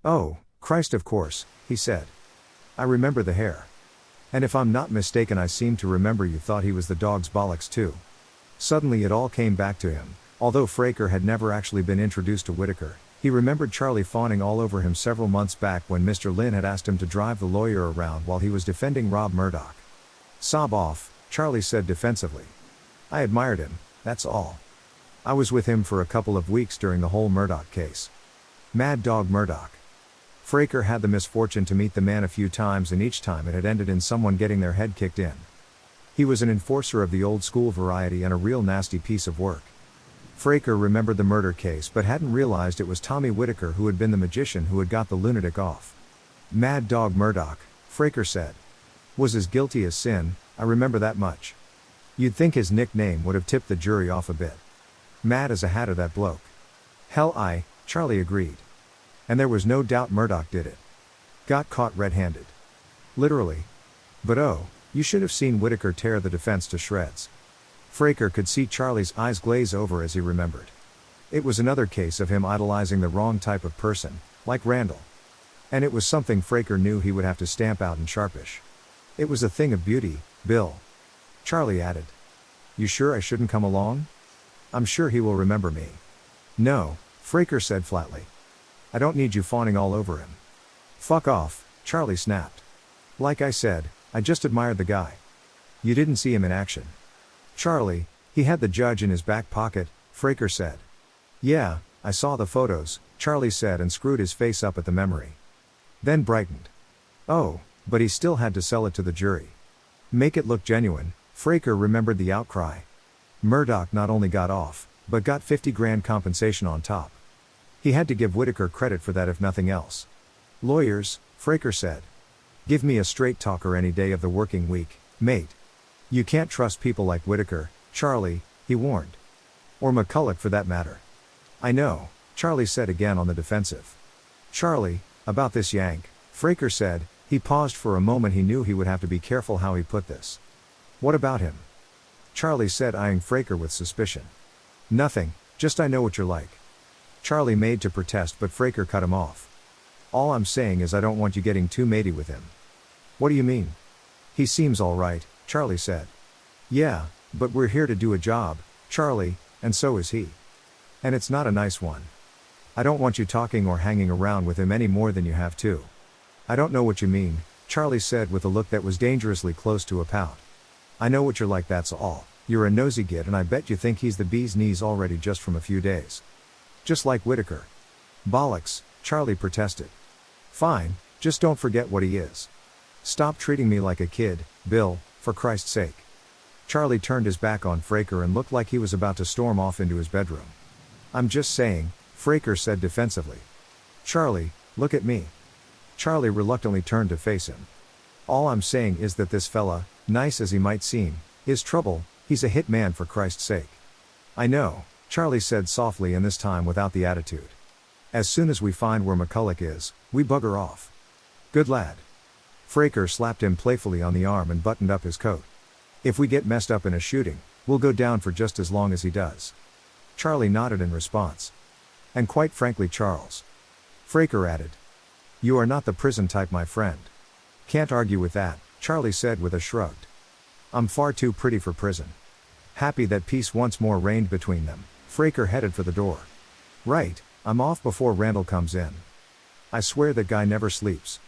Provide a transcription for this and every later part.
Oh, Christ, of course, he said. I remember the hair. And if I'm not mistaken, I seem to remember you thought he was the dog's bollocks too. Suddenly it all came back to him. Although Fraker had never actually been introduced to Whitaker, he remembered Charlie fawning all over him several months back when Mr. Lynn had asked him to drive the lawyer around while he was defending Rob Murdoch. Sob off, Charlie said defensively. I admired him, that's all. I was with him for a couple of weeks during the whole Murdoch case. Mad Dog Murdoch. Fraker had the misfortune to meet the man a few times, and each time it had ended in someone getting their head kicked in. He was an enforcer of the old school variety and a real nasty piece of work. Fraker remembered the murder case but hadn't realized it was Tommy Whitaker who had been the magician who had got the lunatic off. Mad Dog Murdoch, Fraker said. Was as guilty as sin, I remember that much. You'd think his nickname would have tipped the jury off a bit. Mad as a hatter, that bloke. Hell, Charlie agreed. And there was no doubt Murdoch did it. Got caught red-handed. Literally. But oh, you should have seen Whitaker tear the defense to shreds. Fraker could see Charlie's eyes glaze over as he remembered. It was another case of him idolizing the wrong type of person, like Randall. And it was something Fraker knew he would have to stamp out in Sharpish. It was a thing of beauty, Bill. Charlie added. You sure I shouldn't come along? I'm sure he will remember me. No, Fraker said flatly. I don't need you fawning all over him. Fuck off, Charlie snapped. Like I said, I just admired the guy. You didn't see him in action. Charlie, he had the judge in his back pocket, Fraker said. Yeah, I saw the photos, Charlie said and screwed his face up at the memory. Then brightened. Oh, but he still had to sell it to the jury. Make it look genuine, Fraker remembered the outcry. Murdoch not only got off, but got 50 grand compensation on top. He had to give Whitaker credit for that if nothing else. Lawyers, Fraker said. Give me a straight talker any day of the working week, mate. You can't trust people like Whitaker, Charlie, he warned. Or McCulloch for that matter. I know, Charlie said again on the defensive. Charlie, about this yank, Fraker said. He paused for a moment. He knew he would have to be careful how he put this. What about him? Charlie said, eyeing Fraker with suspicion. Nothing, just I know what you're like. Charlie made to protest, but Fraker cut him off. All I'm saying is I don't want you getting too matey with him. What do you mean? He seems all right, Charlie said. Yeah, but we're here to do a job, Charlie, and so is he. And it's not a nice one. I don't want you talking or hanging around with him any more than you have to. I don't know what you mean, Charlie said with a look that was dangerously close to a pout. I know what you're like, that's all. You're a nosy git, and I bet you think he's the bee's knees already just from a few days. Just like Whitaker. Bollocks, Charlie protested. Fine, just don't forget what he is. Stop treating me like a kid, Bill, for Christ's sake. Charlie turned his back on Fraker and looked like he was about to storm off into his bedroom. I'm just saying, Fraker said defensively. Charlie, look at me. Charlie reluctantly turned to face him. All I'm saying is that this fella, nice as he might seem, is trouble. He's a hit man, for Christ's sake. I know, Charlie said softly, and this time without the attitude. As soon as we find where McCulloch is, we bugger off. Good lad. Fraker slapped him playfully on the arm and buttoned up his coat. If we get messed up in a shooting, we'll go down for just as long as he does. Charlie nodded in response. And quite frankly, Charles. Fraker added. You are not the prison type, my friend. Can't argue with that, Charlie said with a shrug. I'm far too pretty for prison. Happy that peace once more reigned between them, Fraker headed for the door. Right, I'm off before Randall comes in. I swear that guy never sleeps.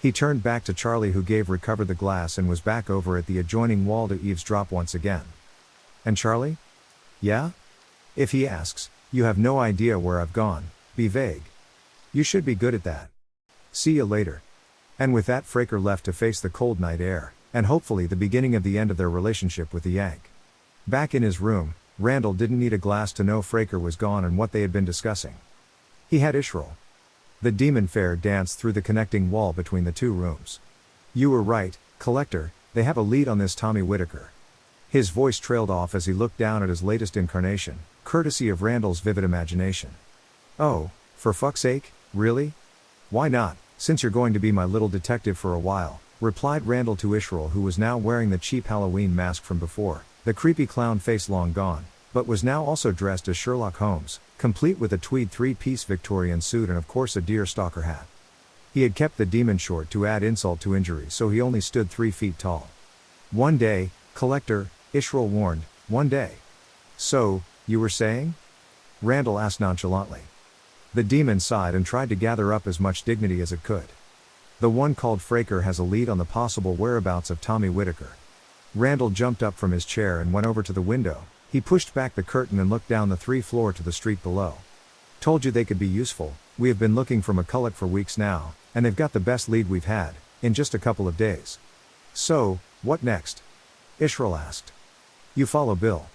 He turned back to Charlie, who recovered the glass and was back over at the adjoining wall to eavesdrop once again. And Charlie? Yeah? If he asks, you have no idea where I've gone, be vague. You should be good at that. See you later. And with that, Fraker left to face the cold night air, and hopefully the beginning of the end of their relationship with the Yank. Back in his room, Randall didn't need a glass to know Fraker was gone and what they had been discussing. He had Israel. The demon fair danced through the connecting wall between the two rooms. You were right, Collector, they have a lead on this Tommy Whitaker. His voice trailed off as he looked down at his latest incarnation, courtesy of Randall's vivid imagination. Oh, for fuck's sake, really? Why not, since you're going to be my little detective for a while, replied Randall to Israel, who was now wearing the cheap Halloween mask from before, the creepy clown face long gone, but was now also dressed as Sherlock Holmes, complete with a tweed three-piece Victorian suit and of course a deerstalker hat. He had kept the demon short to add insult to injury, so he only stood 3 feet tall. "One day, Collector," Israel warned, "one day." "So, you were saying?" Randall asked nonchalantly. The demon sighed and tried to gather up as much dignity as it could. "The one called Fraker has a lead on the possible whereabouts of Tommy Whitaker." Randall jumped up from his chair and went over to the window. He pushed back the curtain and looked down the 3rd floor to the street below. "Told you they could be useful. We have been looking for McCulloch for weeks now, and they've got the best lead we've had, in just a couple of days." "So, what next?" Israel asked. "You follow Bill.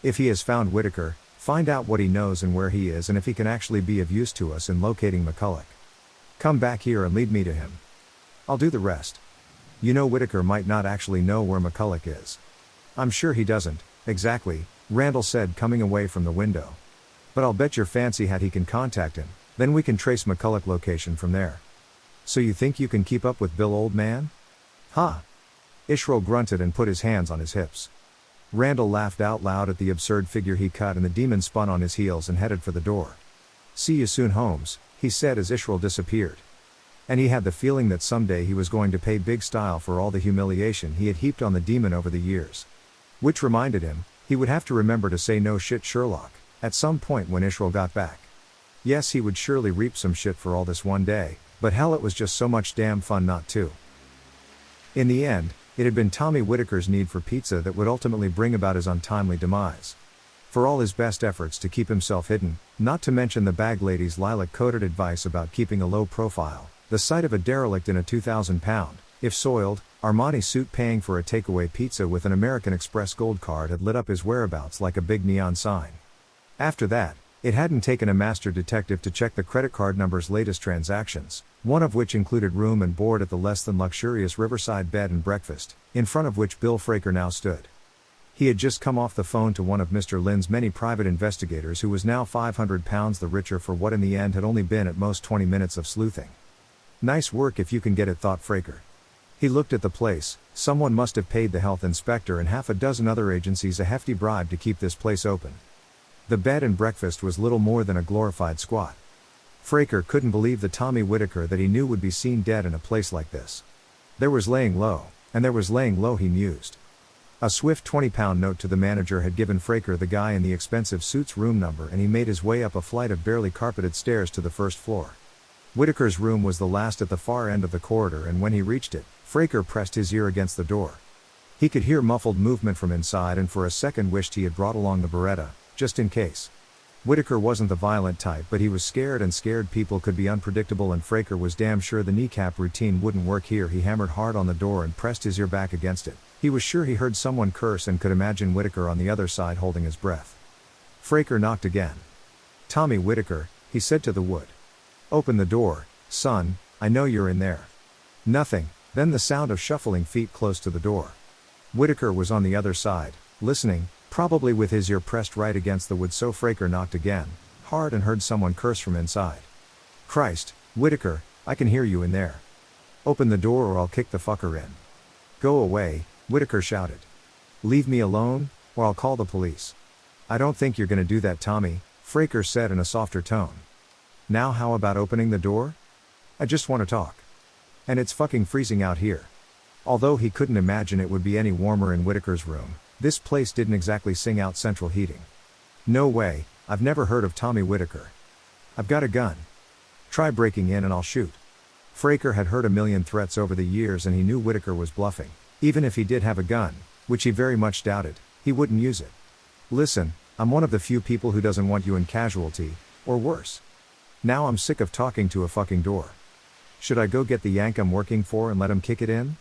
If he has found Whitaker, find out what he knows and where he is and if he can actually be of use to us in locating McCulloch. Come back here and lead me to him. I'll do the rest. You know Whitaker might not actually know where McCulloch is." "I'm sure he doesn't, exactly," Randall said, coming away from the window. "But I'll bet your fancy hat he can contact him, then we can trace McCulloch location from there." "So you think you can keep up with Bill, old man?" "Huh?" Israel grunted and put his hands on his hips. Randall laughed out loud at the absurd figure he cut, and the demon spun on his heels and headed for the door. "See you soon, Holmes," he said as Israel disappeared. And he had the feeling that someday he was going to pay big style for all the humiliation he had heaped on the demon over the years. Which reminded him, he would have to remember to say "no shit Sherlock" at some point when Israel got back. Yes, he would surely reap some shit for all this one day, but hell, it was just so much damn fun not to. In the end, it had been Tommy Whitaker's need for pizza that would ultimately bring about his untimely demise. For all his best efforts to keep himself hidden, not to mention the bag lady's lilac-coated advice about keeping a low profile, the sight of a derelict in a 2,000-pound, if soiled, Armani suit paying for a takeaway pizza with an American Express gold card had lit up his whereabouts like a big neon sign. After that, it hadn't taken a master detective to check the credit card number's latest transactions, one of which included room and board at the less than luxurious Riverside Bed and Breakfast, in front of which Bill Fraker now stood. He had just come off the phone to one of Mr. Lynn's many private investigators, who was now 500 pounds the richer for what in the end had only been at most 20 minutes of sleuthing. "Nice work if you can get it," thought Fraker. He looked at the place. Someone must have paid the health inspector and half a dozen other agencies a hefty bribe to keep this place open. The bed and breakfast was little more than a glorified squat. Fraker couldn't believe the Tommy Whitaker that he knew would be seen dead in a place like this. There was laying low, and there was laying low, he mused. A swift 20-pound note to the manager had given Fraker the guy in the expensive suit's room number, and he made his way up a flight of barely carpeted stairs to the 1st floor. Whitaker's room was the last at the far end of the corridor, and when he reached it, Fraker pressed his ear against the door. He could hear muffled movement from inside and for a second wished he had brought along the Beretta, just in case. Whitaker wasn't the violent type, but he was scared, and scared people could be unpredictable, and Fraker was damn sure the kneecap routine wouldn't work here. He hammered hard on the door and pressed his ear back against it. He was sure he heard someone curse and could imagine Whitaker on the other side holding his breath. Fraker knocked again. "Tommy Whitaker," he said to the wood. "Open the door, son, I know you're in there." Nothing, then the sound of shuffling feet close to the door. Whitaker was on the other side, listening, probably with his ear pressed right against the wood, so Fraker knocked again, hard, and heard someone curse from inside. "Christ, Whitaker, I can hear you in there. Open the door or I'll kick the fucker in." "Go away," Whitaker shouted. "Leave me alone, or I'll call the police." "I don't think you're gonna do that, Tommy," Fraker said in a softer tone. "Now how about opening the door? I just want to talk. And it's fucking freezing out here." Although he couldn't imagine it would be any warmer in Whitaker's room, this place didn't exactly sing out central heating. "No way, I've never heard of Tommy Whitaker. I've got a gun. Try breaking in and I'll shoot." Fraker had heard a million threats over the years, and he knew Whitaker was bluffing. Even if he did have a gun, which he very much doubted, he wouldn't use it. "Listen, I'm one of the few people who doesn't want you in casualty, or worse. Now I'm sick of talking to a fucking door. Should I go get the yank I'm working for and let him kick it in?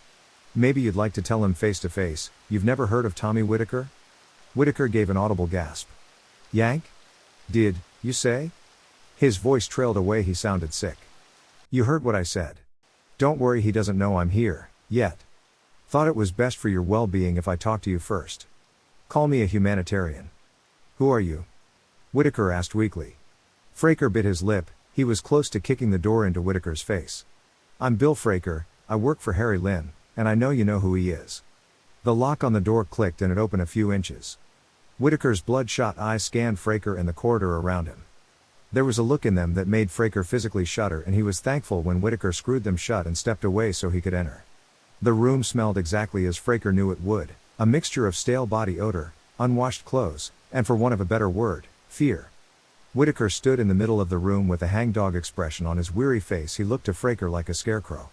Maybe you'd like to tell him face to face, you've never heard of Tommy Whitaker?" Whitaker gave an audible gasp. "Yank? Did you say?" His voice trailed away. He sounded sick. "You heard what I said. Don't worry, he doesn't know I'm here, yet. Thought it was best for your well-being if I talked to you first. Call me a humanitarian." "Who are you?" Whitaker asked weakly. Fraker bit his lip. He was close to kicking the door into Whitaker's face. "I'm Bill Fraker, I work for Harry Lynn, and I know you know who he is." The lock on the door clicked and it opened a few inches. Whitaker's bloodshot eyes scanned Fraker and the corridor around him. There was a look in them that made Fraker physically shudder, and he was thankful when Whitaker screwed them shut and stepped away so he could enter. The room smelled exactly as Fraker knew it would, a mixture of stale body odor, unwashed clothes, and for want of a better word, fear. Whitaker stood in the middle of the room with a hangdog expression on his weary face. He looked to Fraker like a scarecrow.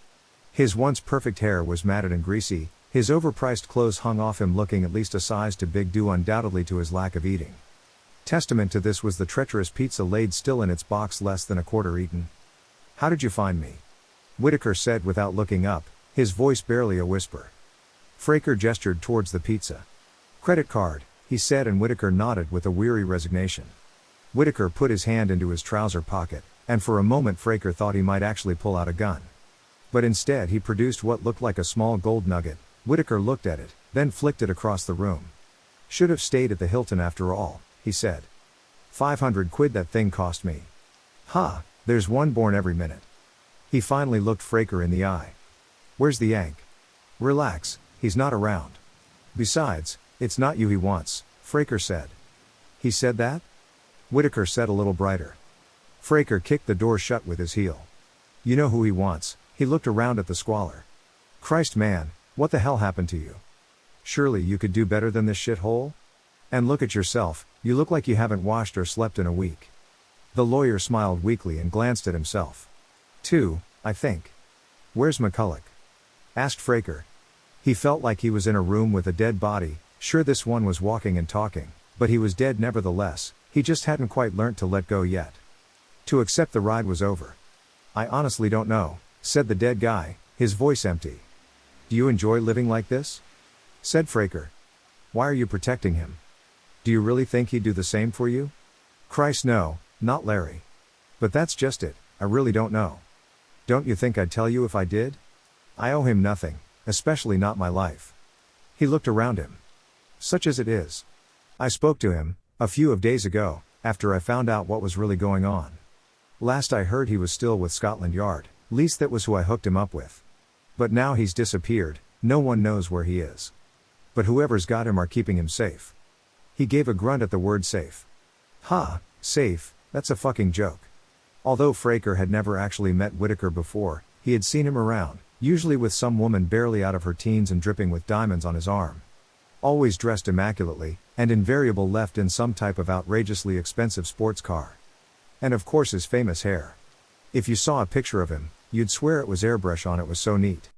His once perfect hair was matted and greasy, his overpriced clothes hung off him looking at least a size too big, due undoubtedly to his lack of eating. Testament to this was the treacherous pizza laid still in its box less than a quarter eaten. "How did you find me?" Whitaker said without looking up, his voice barely a whisper. Fraker gestured towards the pizza. "Credit card," he said, and Whitaker nodded with a weary resignation. Whitaker put his hand into his trouser pocket, and for a moment Fraker thought he might actually pull out a gun. But instead he produced what looked like a small gold nugget. Whitaker looked at it, then flicked it across the room. "Should have stayed at the Hilton after all," he said. £500 that thing cost me. Ha, there's one born every minute." He finally looked Fraker in the eye. "Where's the Yank?" "Relax, he's not around. Besides, it's not you he wants," Fraker said. "He said that?" Whitaker said a little brighter. Fraker kicked the door shut with his heel. "You know who he wants." He looked around at the squalor. "Christ man, what the hell happened to you? Surely you could do better than this shithole? And look at yourself, you look like you haven't washed or slept in a week." The lawyer smiled weakly and glanced at himself. "Two, I think." "Where's McCulloch?" asked Fraker. He felt like he was in a room with a dead body. Sure, this one was walking and talking, but he was dead nevertheless. He just hadn't quite learnt to let go yet. To accept the ride was over. "I honestly don't know," said the dead guy, his voice empty. "Do you enjoy living like this?" said Fraker. "Why are you protecting him? Do you really think he'd do the same for you?" "Christ no, not Larry. But that's just it, I really don't know. Don't you think I'd tell you if I did? I owe him nothing, especially not my life." He looked around him. "Such as it is. I spoke to him, a few days ago, after I found out what was really going on. Last I heard he was still with Scotland Yard, least that was who I hooked him up with. But now he's disappeared, no one knows where he is. But whoever's got him are keeping him safe." He gave a grunt at the word safe. "Ha, safe, that's a fucking joke." Although Fraker had never actually met Whitaker before, he had seen him around, usually with some woman barely out of her teens and dripping with diamonds on his arm. Always dressed immaculately, and invariable left in some type of outrageously expensive sports car. And of course his famous hair. If you saw a picture of him, you'd swear it was airbrush on, it was so neat.